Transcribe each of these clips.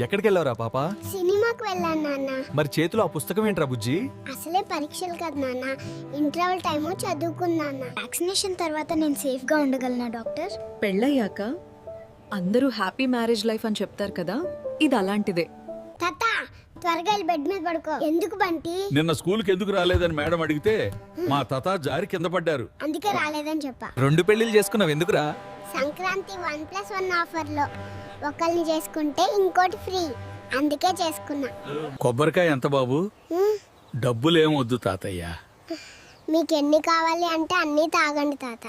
ఎక్కడికి వెళ్ళావురా పాప? సినిమాకి వెళ్ళాను నాన్న. మరి చేతిలో ఆ పుస్తకం ఏంట్రా బుజ్జి? అసలే పరీక్షలు కదా నాన్న, ఇంటర్వెల్ టైము చదువుకున్నాను. వ్యాక్సినేషన్ తర్వాత నేను సేఫ్ గా ఉండగలనా డాక్టర్? పెళ్ళయ్యాక అందరూ హ్యాపీ మ్యారేజ్ లైఫ్ అని చెప్తారు కదా, ఇది అలాంటిదే. తాత త్వరగా వెళ్ళి బెడ్ మీద పడుకో. ఎందుకు బంటి? నిన్న స్కూల్కి ఎందుకు రాలేదని మేడం అడిగితే మా తాత జారి కింద పడ్డారు. అందుకే రాలేదని చెప్పా. 2 పెళ్లిళ్ళు చేసుకున్నావు ఎందుకురా? సంక్రాంతి 1+1 ఆఫర్ లో ఒకరిని చేసుకుంటే ఇంకోటి ఫ్రీ, అందుకే చేసుకున్నా. కొబ్బరికాయ ఎంత బాబు? హ్మ్, డబ్బులేమొద్దు తాతయ్య. మీకు ఎన్ని కావాలి అంటే అన్ని తాగండి తాత.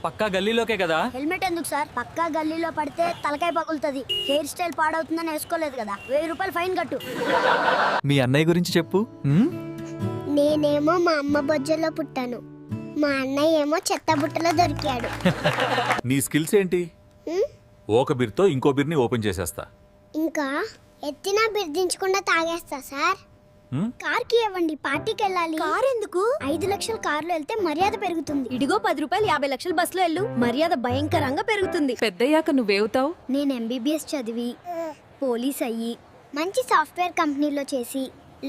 పక్కా గల్లీలోకే కదా? హెల్మెట్ ఎందుకు సార్? పక్కా గల్లీలో పడితే తలకాయ పగులుతుంది. హెయిర్ స్టైల్ పాడవుతుందని వేసుకోలేదు కదా, 1000 రూపాయలు ఫైన్ కట్టు. మీ అన్నయ్య గురించి చెప్పు. నేనేమో మా అమ్మ బొజ్జలో పుట్టాను, మా అన్నయ్య ఏమో చెత్త బుట్టలో దొరికాడు. నీ స్కిల్స్ ఏంటి? హ్మ్, ఒక బిర్తో ఇంకో బిర్ని ఓపెన్ చేసేస్తా. ఇంకా ఎత్తినా బిర్దించకుండా తాగేస్తా సార్. కార్ కి ఇవ్వండి, పార్టీకి వెళ్ళాలి. కార్ ఎందుకు? 5 లక్షల కార్లో వెళ్తే మర్యాద పెరుగుతుంది. ఇడిగో 10 రూపాయలు 50 లక్షల బస్సులో వెళ్ళు, మర్యాద భయంకరంగా పెరుగుతుంది. పెద్దయ్యాక నువ్వేవుతావు? నేను MBBS చదివి పోలీస్ అయ్యి మంచి సాఫ్ట్వేర్ కంపెనీలో చేసి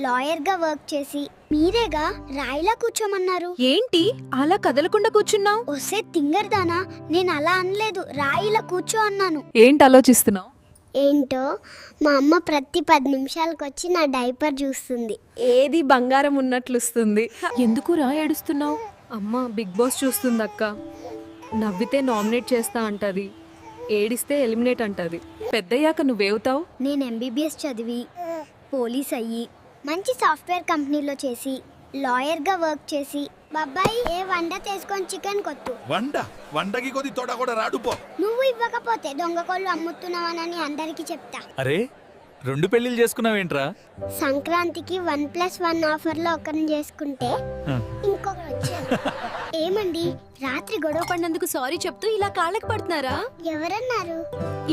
లాయర్ గా వర్క్ చేసి, మీరేగా రాయిలా కూర్చోమన్నారు. ఏంటి అలా కదలకుండా కూర్చున్నావు? వస్తే తింగర్దానా, నేను అలా అనలేదు, రాయిలా కూర్చో అన్నాను. ఏంటి ఆలోచిస్తున్నావు? ఏంటో మా అమ్మ ప్రతి 10 నిమిషాలకు వచ్చి నా డైపర్ చూస్తుంది. ఏది బంగారం ఉన్నట్లుస్తుంది. ఎందుకు రా ఏడుస్తున్నావు? అమ్మ బిగ్ బాస్ చూస్తుంది అక్క. నవ్వితే నామినేట్ చేస్తా అంటది, ఏడిస్తే ఎలిమినేట్ అంటది. పెద్దయ్యాక నువ్వేవుతావు? నేను MBBS చదివి పోలీస్ అయ్యి మంచి సాఫ్ట్వేర్ కంపెనీలో చేసి లాయర్ గా వర్క్ చేసి, బాబాయ్ ఏ వండ తీసుకొని చికెన్ కొట్టు. వండకి కొద్ది తోట కూడా రాడుపో. నువ్వు ఇవ్వకపోతే దొంగ కోళ్ళు అమ్ముతున్నావనని అందరికి చెప్తా. అరే 2 పెళ్లిళ్ళు చేసుకున్నావేంట్రా? సంక్రాంతికి 1+1 ఆఫర్ లో ఒకరిని చేసుకుంటే ఇంకొకరు వచ్చారు. ఏమండి రాత్రి గొడవ పడినందుకు సారీ చెప్తూ ఇలా కాళ్ళకి పడుతున్నారా? ఎవరన్నారు?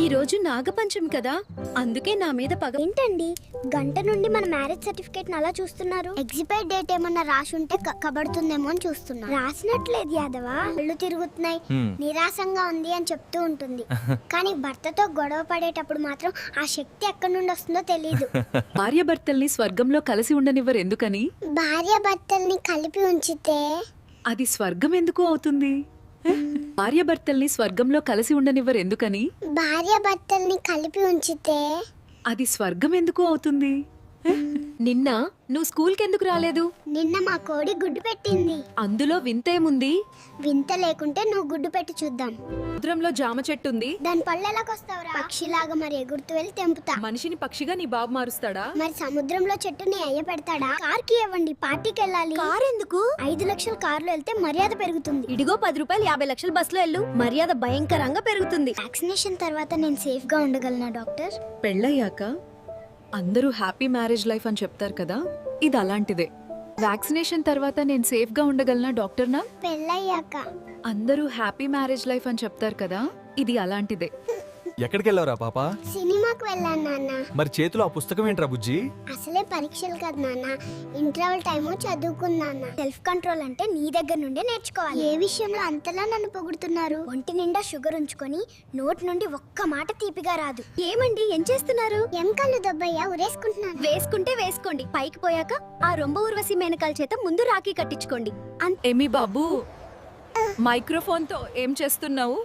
ఈ రోజు నాగపంచమి కదా, అందుకే నా మీద పగ. ఏంటండి గంట నుండి మన మ్యారేజ్ సర్టిఫికేట్ అలా చూస్తున్నారు? ఎగ్జిపైర్ డేట్ ఏమన్నా రాసి ఉంటే కబడుతుందేమో అని చూస్తున్నా. రాసినట్లేదు యాదవా, కళ్ళు తిరుగుతున్నాయి, నిరాశంగా ఉంది అని చెప్తూ ఉంటుంది. కానీ భర్తతో గొడవ పడేటప్పుడు మాత్రం ఆ శక్తి ఎక్కడి నుండి వస్తుందో తెలియదు. భార్య భర్తల్ని స్వర్గంలో కలిసి ఉండనివ్వరు ఎందుకని? భార్య భర్తల్ని కలిపి ఉంచితే అది స్వర్గం ఎందుకు అవుతుంది? భార్య భర్తల్ని స్వర్గంలో కలిసి ఉండనివ్వరు ఎందుకని? భార్య భర్తల్ని కలిపి ఉంచితే అది స్వర్గం ఎందుకు అవుతుంది? నిన్న నువ్వు స్కూల్కి ఎందుకు రాలేదు? నిన్న మా కోడి గుడ్డు పెట్టింది. అందులో వింతేముంది? వింత లేకుంటే నువ్వు గుడ్డు పెట్టి చూద్దాం. సముద్రంలో జామ చెట్టు ఉంది, దాని పళ్ళు ఎలాకొస్తావురా? పక్షిలాగా మరి ఎగురుతూ వెళ్ళి తెంపుతా. మనిషిని పక్షిగా నీ బాబు మారుస్తాడా? మరి సముద్రంలో చెట్టుని అయ్య పెడతాడా? కార్ కి ఇవ్వండి, పార్టీకి వెళ్ళాలి. కార్ ఎందుకు? 5 లక్షల కార్లో వెళ్తే మర్యాద పెరుగుతుంది. ఇడిగో 10 రూపాయలు 50 లక్షల బస్సులో వెళ్ళు, మర్యాద భయంకరంగా పెరుగుతుంది. వ్యాక్సినేషన్ తర్వాత నేను సేఫ్ గా ఉండగలనా డాక్టర్? పెళ్ళయ్యాక అందరూ హ్యాపీ మ్యారేజ్ లైఫ్ అని చెప్తారు కదా, ఇది అలాంటిదే. వ్యాక్సినేషన్ తర్వాత నేను సేఫ్ గా ఉండగలనా డాక్టర్నా? పెళ్ళయ్యాక అందరూ హ్యాపీ మ్యారేజ్ లైఫ్ అని చెప్తారు కదా, ఇది అలాంటిదే. ఎక్కడికి వెళ్ళావురా పాప? సినిమాకి వెళ్ళాను నాన్న. మరి చేతిలో ఆ పుస్తకం ఏంట్రా బుజ్జి? అసలే పరీక్షలు కదా నాన్న, ఇంటర్వెల్ టైము చదువుకున్నాను. సెల్ఫ్ కంట్రోల్ అంటే నీ దగ్గర నుండే నేర్చుకోవాలి. ఏ విషయంలో అంతలా నన్ను పొగుడుతున్నారు? ఒంటి నిండా షుగర్ ఉంచుకొని నోటి నుండి ఒక్క మాట తీపిగా రాదు. ఏమండి ఏం చేస్తున్నారు? ఏం కళ్ళు దొబ్బయ్యా, ఉరేసుకుంటున్నాను. వేసుకుంటే వేసుకోండి, పైకి పోయాక ఆ రొంబ ఊర్వశి మేనకాల చేత ముందు రాఖీ కట్టించుకోండి. ఏమి బాబు మైక్రోఫోన్ తో ఏం చేస్తున్నావు?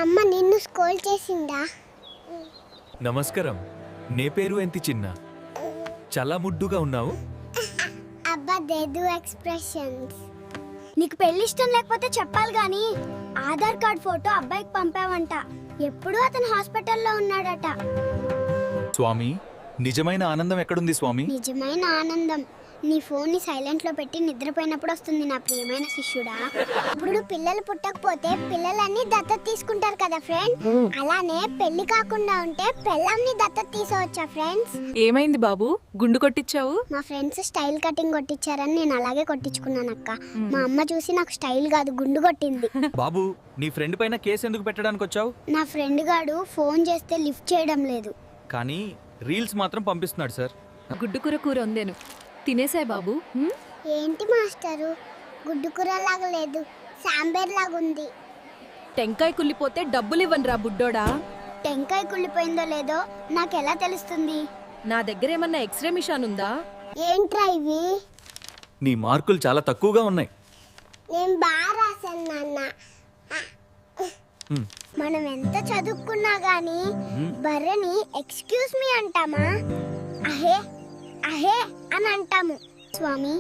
అమ్మ నిన్ను స్కోల్ చేసిందా? నమస్కారం, నే పేరు ఎంతి చిన్న, చాలా ముడ్డుగా ఉన్నావు. అబ్బా దేదు ఎక్స్ప్రెషన్స్. నీకు పెళ్లి ఇష్టం లేకపోతే చెప్పాలి గాని, ఆధార్ కార్డ్ ఫోటో అబ్బాయికి పంపావంట. ఎప్పుడు అతను హాస్పిటల్లో ఉన్నాడట. స్వామి, నిజమైన ఆనందం ఎక్కడుంది స్వామి? నిజమైన ఆనందం నీ ఫోన్ ని సైలెంట్ లో పెట్టి నిద్రపోయినప్పుడు వస్తుంది నా ప్రియమైన శిష్యుడా. ఇప్పుడు పిల్లలు పుట్టకపోతే పిల్లలన్నీ దత్తత తీసుకుంటారు కదా ఫ్రెండ్, అలానే పెళ్లి కాకుండా ఉంటే పెళ్ళాంని దత్తత తీసుకోవచ్చా ఫ్రెండ్స్? ఏమైంది బాబు, గుండు కొట్టించావు? మా ఫ్రెండ్స్ స్టైల్ కటింగ్ కొట్టించారని నేను అలాగే కొట్టించుకున్నాను అక్క. మా అమ్మ చూసి నాకు స్టైల్ కాదు గుండు కొట్టింది. బాబు, నీ ఫ్రెండ్ పైన కేసు ఎందుకు పెట్టడానికి వచ్చావు? నా ఫ్రెండ్ గాడు ఫోన్ చేస్తే లిఫ్ట్ చేయడం లేదు, కానీ రీల్స్ మాత్రం పంపిస్తున్నాడు సార్. గుడ్డు కూర కూర వందేను, తినేసాయి బాబు. ఏంటి మాస్టరు, గుడ్డు కూర లాగా లేదు, సాంబార్ లాగా ఉంది. టెంకాయ కుళ్ళిపోతే డబ్బులు ఇవ్వనురా బుడ్డోడా. టెంకాయ కుళ్ళిపోయిందో లేదో నాకు ఎలా తెలుస్తుంది? నా దగ్గర ఏమన్నా ఎక్స్రే మిషన్ ఉందా? ఏంట్రా ఇవి? నీ మార్కులు చాలా తక్కువగా ఉన్నాయి. నేను బాగా రాశాను నాన్న. మనం ఎంత చదువుకున్నా గానీ బర్రెని ఎక్స్క్యూజ్ మీ అంటామా? అహే అహే అని అంటాము. స్వామి,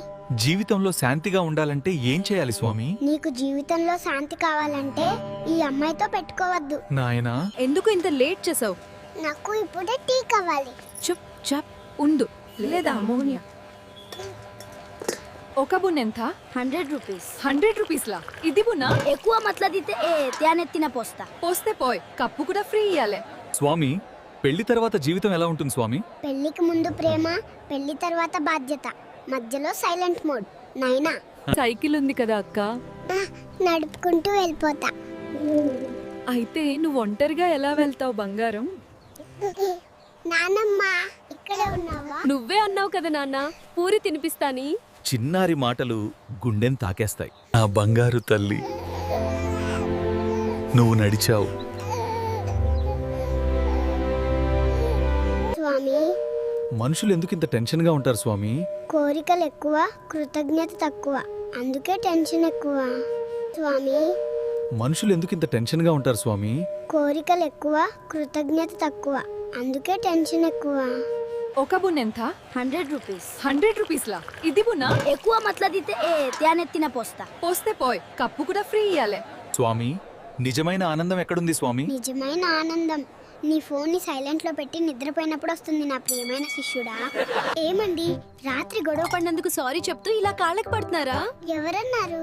జీవితంలో శాంతిగా ఉండాలంటే ఏం చేయాలి స్వామి? నీకు జీవితంలో శాంతి కావాలంటే ఈ అమ్మాయితో పెట్టుకోవద్దు. నాయనా, ఎందుకు ఇంత లేట్ చేసావు? నాకు ఇప్పుడే టీ కావాలి. చుప్ చాప్ ఉండు. లేదా అమోనియా. ఒక బున్ ఎంత? 100 రూపీస్. 100 రూపీస్లా? ఇది బున్నా? ఎక్కువ మతలదితే త్యానెత్తిన పోస్తా. పోస్తే పోయ్, కప్పు కూడా ఫ్రీ ఇయ్యాలే. స్వామి, పెళ్లి తర్వాత జీవితం ఎలా ఉంటుంది స్వామి? పెళ్లికి ముందు ప్రేమ, పెళ్లి తర్వాత బాధ్యత, మధ్యలో సైలెంట్ మోడ్. నైనా సైకిల్ ఉంది కదా అక్క, నడుపుకుంటూ వెళ్ళిపోతా. అయితే నువ్వు ఒంటరిగా ఎలా వెళ్తావు బంగారం? నానమ్మ ఇక్కడే ఉన్నావా? నువ్వే అన్నావు కదా నాన్న, పూరి తినిపిస్తాని. చిన్నారి మాటలు గుండెని తాకేస్తాయి. నా బంగారు తల్లి, నువ్వు నడిచావు. స్వామి, మనుషులు ఎందుకు ఇంత టెన్షన్గా ఉంటారు స్వామి? కోరికలు ఎక్కువ, కృతజ్ఞత తక్కువ, అందుకే టెన్షన్ ఎక్కువ. స్వామి, మనుషులు ఎందుకు ఇంత టెన్షన్గా ఉంటారు స్వామి? కోరికలు ఎక్కువ, కృతజ్ఞత తక్కువ, అందుకే టెన్షన్ ఎక్కువ. ఒక బున్ ఎంత? 100 రూపీస్. 100 రూపీస్లా? ఇది బున్నా? ఎక్కువ మతలదితే త్యానెత్తిన పోస్తా. పోస్తే పోయ్, కప్పు కూడా ఫ్రీ ఇయ్యాలే. స్వామి, నిజమైన ఆనందం ఎక్కడుంది స్వామి? నిజమైన ఆనందం నీ ఫోన్ని సైలెంట్లో పెట్టి నిద్రపోయినప్పుడు వస్తుంది నా ప్రియమైన శిష్యుడా. ఏమండి, రాత్రి గొడవ పడినందుకు సారీ చెప్తూ ఇలా కాళ్ళకి పడుతున్నారా? ఎవరన్నారు?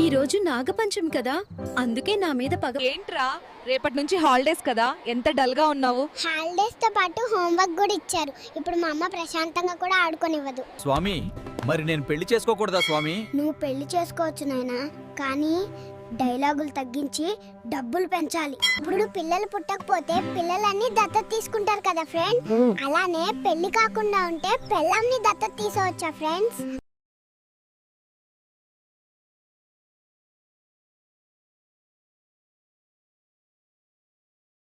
ఈ రోజు నాగపంచమి కదా, అందుకే నా మీద పగ. ఏంట్రా, రేపటి నుంచి హాలిడేస్ కదా, ఎంత డల్ గా ఉన్నావు? హాలిడేస్ తో పాటు హోంవర్క్ కూడా ఇచ్చారు. ఇప్పుడు మా అమ్మ ప్రశాంతంగా కూడా ఆడుకోనివ్వదు. స్వామి, మరి నేను పెళ్లి చేసుకోకూడదా స్వామి? నువ్వు పెళ్లి చేసుకోవచ్చు నాయనా, కానీ డైలాగులు తగ్గించి డబ్బులు పెంచాలి. ఇప్పుడు పిల్లలు పుట్టకపోతే పిల్లలన్నీ దత్తత తీసుకుంటారు కదా ఫ్రెండ్, అలానే పెళ్లి కాకుండా ఉంటే పెళ్ళాంని దత్తత తీసుకోవచ్చా ఫ్రెండ్స్?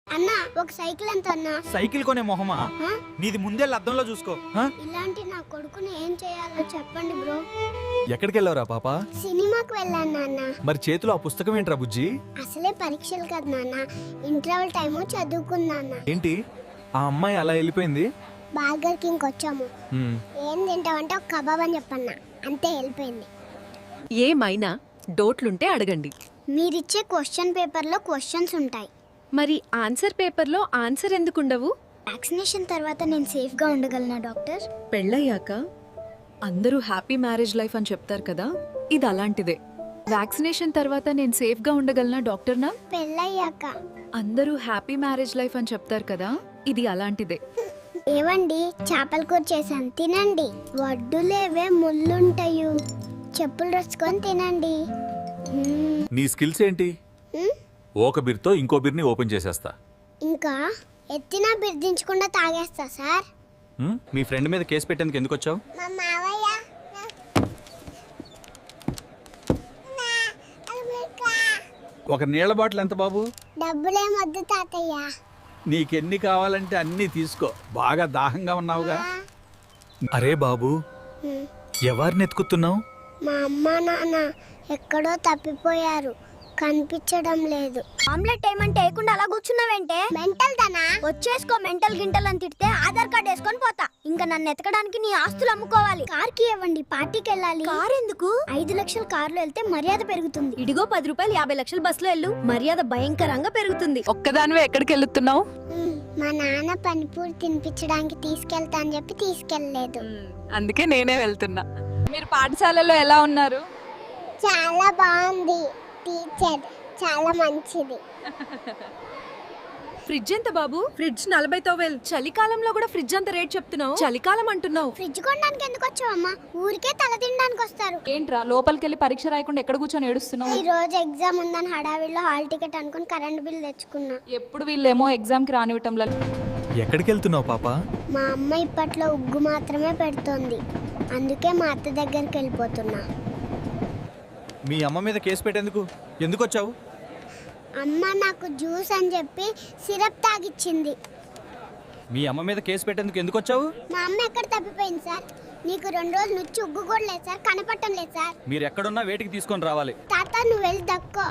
అన్నా, ఒక సైకిల్ ఎంత అన్నా? సైకిల్ కొనే మొహమా? ఆ? నీది ముందే అద్దంలో చూసుకో. ఆ? ఇలాంటి నా కొడుకుని ఏం చేయాలో చెప్పండి బ్రో. ఎక్కడికి వెళ్ళావురా పాప? సినిమాకి వెళ్ళాను నాన్న. మరి చేతిలో ఆ పుస్తకం ఏంట్రా బుజ్జి? అసలే పరీక్షలు కదా నాన్న, ఇంటర్వల్ టైము చదువుకున్నాను. ఏంటి ఆ అమ్మాయి అలా వెళ్ళిపోయింది? బర్గర్ కింగ్ వచ్చాము. హ్మ్. ఏం తింటావంటే ఒక కబాబ్ అని చెప్పన్నా, అంతే వెళ్ళిపోయింది. ఏమైనా డోట్లుంటే అడగండి. మీరిచ్చే క్వశ్చన్ పేపర్లో క్వశ్చన్స్ ఉంటాయి. మరి ఆన్సర్ పేపర్లో ఆన్సర్ ఎందుకుండవు? వ్యాక్సినేషన్ తర్వాత నేను సేఫ్గా ఉండగలనా డాక్టర్? పెళ్ళయ్యాక అందరూ హ్యాపీ మ్యారేజ్ లైఫ్ అని చెప్తారు కదా, ఇది అలాంటిదే. వ్యాక్సినేషన్ తర్వాత నేను సేఫ్గా ఉండగలనా డాక్టర్నా? పెళ్ళయ్యాక. అందరూ హ్యాపీ మ్యారేజ్ లైఫ్ అని చెప్తారు కదా, ఇది అలాంటిదే. ఏవండి, చేపల కూర చేశాను, తినండి. వడ్డులేవే ముళ్ళుంటాయి, చెప్పులు రచ్చుకొని తినండి. నీ స్కిల్స్ ఏంటి? మ్మ్. ఒక బిర్తో ఇంకో బిర్ని ఓపెన్ చేసేస్తా. ఇంకా ఎత్తినా బిర్దించకుండా తాగేస్తా సార్. మీ ఫ్రెండ్ మీద కేసు పెట్టేందుకు ఎందుకు వచ్చావు? మా మావయ్య ఒక నీళ్ళ బాటిల్ ఎంత బాబు? డబ్బులేమొద్దు తాతయ్య. నీకెన్ని కావాలంటే అన్నీ తీసుకో, బాగా దాహంగా ఉన్నావుగా. అరే బాబు, ఎవరిని ఎత్తుకుతున్నావు? మా అమ్మ నాన్న ఎక్కడో తప్పిపోయారు, కనిపించడం లేదు. ఆమ్లెట్ ఏమంటే వేయకుండా అలా కూర్చున్నావేంటే? మెంటల్ దానా? వచ్చేసుకో, మెంటల్ గింటల్ అని తిడితే ఆధార్ కార్డ్ వేసుకొని పోతా. ఇంకా నన్ను ఎతకడానికి నీ ఆస్తులు అమ్ముకోవాలి. కార్ కి ఇవ్వండి, పార్టీకి వెళ్ళాలి. కార్ ఎందుకు? 5 లక్షల కార్లో వెళ్తే మర్యాద పెరుగుతుంది. ఇడిగో 10 రూపాయలు 50 లక్షల బస్సులో వెళ్ళు, మర్యాద భయంకరంగా పెరుగుతుంది. ఒక్కదానివే ఎక్కడికి వెళ్తున్నావు? మా నాన్న పనిపూరి తినిపించడానికి తీసుకెళ్తా అని చెప్పి తీసుకెళ్ళలేదు. అందుకే నేనే వెళ్తున్నా. మీరు పాఠశాలలో ఎలా ఉన్నారు? చాలా బాగుంది, టీచర్ చాలా మంచిది. ఫ్రిడ్జ్ ఎంత బాబు? ఫ్రిడ్జ్ 40,000. చలికాలంలో కూడా ఫ్రిడ్జ్ అంత రేట్ చెప్తున్నావు? చలికాలం అంటున్నావు. ఫ్రిడ్జ్ కొనడానికి ఎందుకు వచ్చావమ్మా? ఊరికే తల తినడానికి వస్తారు. ఏంట్రా, లోపలికి వెళ్ళి పరీక్ష రాయకుండా ఎక్కడ కూర్చొని ఏడుస్తున్నావు? ఈ రోజు ఎగ్జామ్ ఉందని హడావిడిలో హాల్ టికెట్ అనుకుని కరెంట్ బిల్ తెచ్చుకున్నా. ఎప్పుడు వీళ్ళేమో ఎగ్జామ్కి రానివ్వటంలో. ఎక్కడికి వెళ్తున్నావు పాప? మా అమ్మ ఇప్పట్లో ఉగ్గు మాత్రమే పెడుతోంది, అందుకే మా అత్త దగ్గరికి వెళ్ళిపోతున్నా. మీ అమ్మ మీద కేసు పెట్టేందుకు ఎందుకు వచ్చావు? అమ్మ నాకు జ్యూస్ అని చెప్పి సిరప్ తాగిచ్చింది. మీ అమ్మ మీద కేసు పెట్టేందుకు ఎందుకు వచ్చావు? మా అమ్మ ఎక్కడ తప్పిపోయింది సార్? నీకు 2 రోజుల నుంచి ఉగ్గు కూడా లేదు సార్, కనపడటం లేదు సార్. మీరు ఎక్కడున్నా వేటికి తీసుకొని రావాలి. తాత నువ్వు వెళ్ళి దక్కో.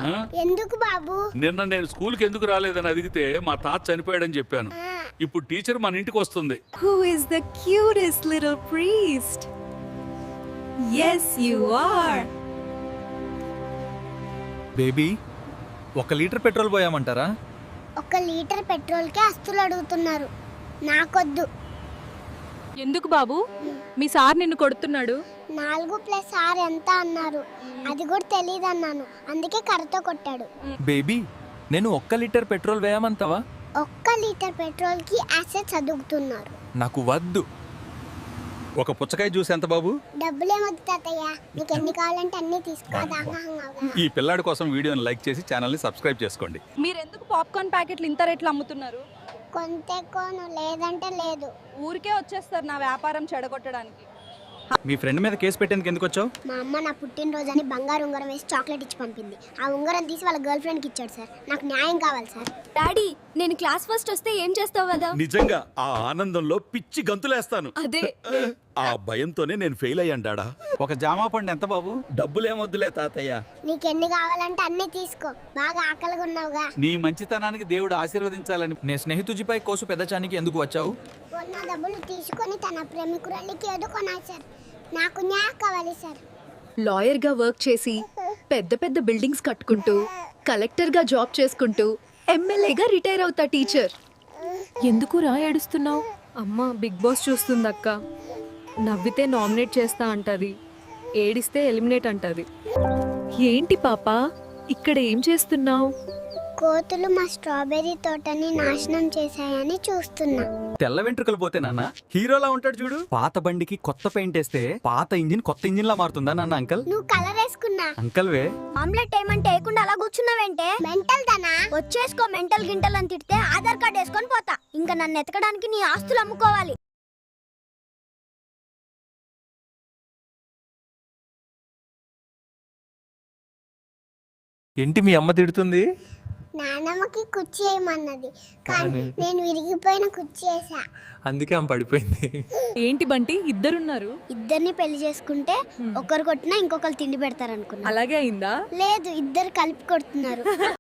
ఎందుకు బాబు? నిన్న నేను స్కూల్కి ఎందుకు రాలేదని అడిగితే మా తాత చనిపోయాడని చెప్పాను. ఇప్పుడు టీచర్ మన ఇంటికి వస్తుంది. Who is the cutest little priest? Yes, you are. Baby 1 litre petrol పోయామంటారా? 1 లీటర్ పెట్రోల్కే అస్తులు అడుగుతున్నారు. నాకొద్దు. ఎందుకు బాబు? మీ సార్ నిన్ను కొడుతున్నాడు. 4+6 ఎంత అన్నారు, అది కూడా తెలియదు అన్నాను, అందుకే కర్రతో కొట్టాడు. బేబీ నేను 1 లీటర్ పెట్రోల్ వేయమంటావా? 1 లీటర్ పెట్రోల్కి యాసిడ్స్ అడుగుతున్నారు. నాకు వద్దు. ఒక పుచ్చకాయ జ్యూస్ ఎంత బాబు? డబ్బులేమొద్దు తాతయ్య, నీకు ఎన్ని కావాలంటే అన్ని తీసుకో. ఈ పిల్లాడి కోసం వీడియోని లైక్ చేసి ఛానల్ని సబ్స్క్రైబ్ చేసుకోండి. మీరు ఎందుకు పాప్కార్న్ ప్యాకెట్లు ఇంత రేట్లు అమ్ముతున్నారు? కొంతే కోను, లేదంటే లేదు. ఊరికే వచ్చేస్తారు నా వ్యాపారం చెడగొట్టడానికి. మీ ఫ్రెండ్ మీద కేసు పెట్టేందుకు ఎందుకు వచ్చావు? మా అమ్మ నా పుట్టినరోజు అని బంగారు ఉంగరం వేసి చాక్లెట్ ఇచ్చి పంపింది. ఆ ఉంగరం తీసి వాళ్ళ గర్ల్ ఫ్రెండ్కి ఇచ్చాడు సార్. నాకు న్యాయం కావాలి సార్. డాడీ నేను క్లాస్ ఫస్ట్ వస్తే ఏం చేస్తావు కదా? నిజంగా ఆ ఆనందంలో పిచ్చి గంతులేస్తాను. అదే ఆ భయంతోనే నేను ఫెయిల్ అయ్యాను డాడా. ఒక జామా పండు ఎంత బాబు? డబ్బులేమొద్దులే తాతయ్య. నీకు ఎన్ని కావాలంటే అన్ని తీసుకో. బాగా ఆకలిగా ఉన్నావుగా. నీ మంచితనానికి దేవుడు ఆశీర్వదించాలని. నే స్నేహితుజిపై కోసు పెద్దచానికి ఎందుకు వచ్చావు? ఉన్న డబ్బులు తీసుకొని తన ప్రేమికురాలికి ఏదో కొనాలి సార్. నాకు న్యాయం కావాలి సార్. లాయర్గా వర్క్ చేసి పెద్ద పెద్ద బిల్డింగ్స్ కట్టుకుంటూ కలెక్టర్గా జాబ్ చేసుకుంటూ ఎమ్మెల్యేగా రిటైర్ అవుతా టీచర్. ఎందుకు రా ఏడుస్తున్నావు? అమ్మ బిగ్ బాస్ చూస్తుందక్క. నవ్వితే నామినేట్ చేస్తా అంటది, ఏడిస్తే ఎలిమినేట్ అంటది. ఏంటి పాప ఇక్కడ ఏం చేస్తున్నావు? కోతులు మా స్ట్రాబెర్రీ తోటని నాశనం చేశాయని చూస్తున్నా. తెల్ల వెంట్రుకలు పోతే నాన్న హీరోలా ఉంటాడు చూడు. పాత బండికి కొత్త పెయింట్ వేస్తే పాత ఇంజిన్ కొత్త ఇంజిన్ లా మారుతుందా నాన్న? అంకల్ నువ్వు కలర్ వేసుకున్నా. అంకల్ వే ఆమ్లెట్ ఏమంటే వేయకుండా అలా కూర్చున్నావేంటే? మెంటల్ దానా? వచ్చేసుకో మెంటల్ గింటల్ అని తిడితే ఆధార్ కార్డ్ వేసుకొని పోతా. ఇంకా నన్ను ఎతకడానికి నీ ఆస్తులు అమ్ముకోవాలి. ఏంటి మీ అమ్మ తిడుతుంది? నానమ్మకి కుర్చీ వేయమన్నది, కానీ నేను విరిగిపోయిన కుర్చీ వేసా. అందుకే ఆమె పడిపోయింది. ఏంటి బంటి ఇద్దరున్నారు? ఇద్దరిని పెళ్లి చేసుకుంటే ఒకరు కొట్టినా ఇంకొకరు తిండి పెడతారు అనుకున్నా. అలాగే అయిందా? లేదు, ఇద్దరు కలిపి కొడుతున్నారు.